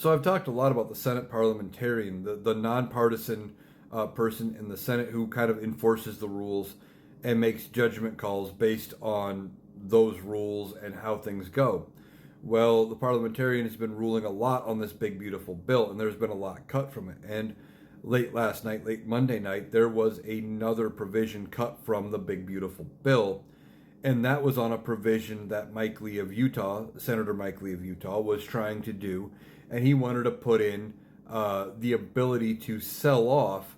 So I've talked a lot about the Senate parliamentarian, the nonpartisan person in the Senate who kind of enforces the rules and makes judgment calls based on those rules and how things go. Well, the parliamentarian has been ruling a lot on this big, beautiful bill, and there's been a lot cut from it. And late last night, late Monday night, there was another provision cut from the big, beautiful bill. And that was on a provision that Mike Lee of Utah, Senator Mike Lee of Utah, was trying to do. And he wanted to put in the ability to sell off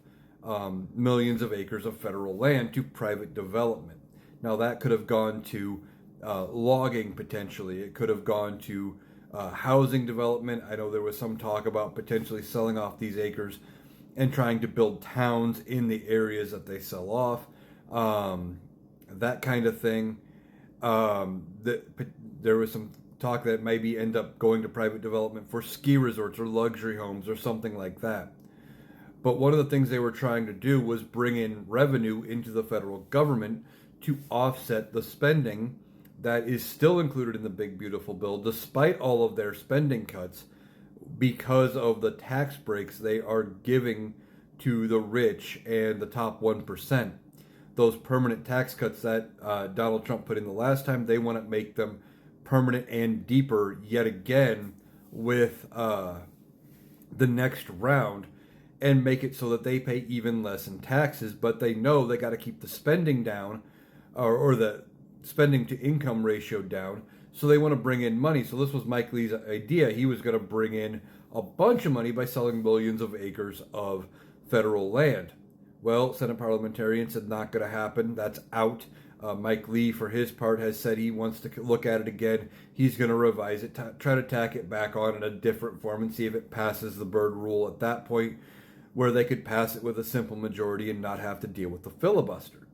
millions of acres of federal land to private development. Now, that could have gone to logging potentially. It could have gone to housing development. I know there was some talk about potentially selling off these acres and trying to build towns in the areas that they sell off. That kind of thing. There was some talk that maybe end up going to private development for ski resorts or luxury homes or something like that. But one of the things they were trying to do was bring in revenue into the federal government to offset the spending that is still included in the big beautiful bill, despite all of their spending cuts, because of the tax breaks they are giving to the rich and the top 1%. Those permanent tax cuts that Donald Trump put in the last time, they want to make them permanent and deeper yet again with the next round and make it so that they pay even less in taxes, but they know they got to keep the spending down or the spending to income ratio down, so they want to bring in money. So this was Mike Lee's idea. He was going to bring in a bunch of money by selling millions of acres of federal land. Well, Senate parliamentarian said not going to happen. That's out. Mike Lee, for his part, has said he wants to look at it again. He's going to revise it, try to tack it back on in a different form and see if it passes the Byrd rule at that point, where they could pass it with a simple majority and not have to deal with the filibuster.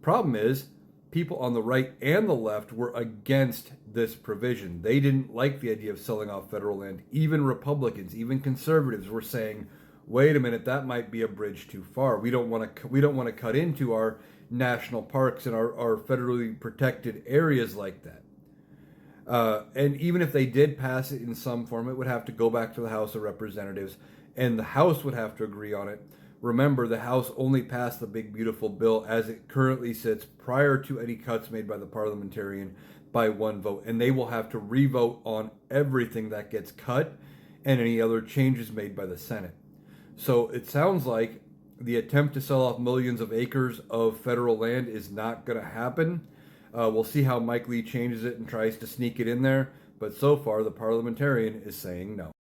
Problem is, people on the right and the left were against this provision. They didn't like the idea of selling off federal land. Even Republicans, even conservatives were saying, wait a minute, that might be a bridge too far. We don't want to cut into our national parks and our federally protected areas like that. And even if they did pass it in some form, it would have to go back to the House of Representatives, and the House would have to agree on it. Remember, the House only passed the big beautiful bill as it currently sits prior to any cuts made by the parliamentarian by one vote, and they will have to revote on everything that gets cut and any other changes made by the Senate. So it sounds like the attempt to sell off millions of acres of federal land is not going to happen. We'll see how Mike Lee changes it and tries to sneak it in there. But so far, the parliamentarian is saying no.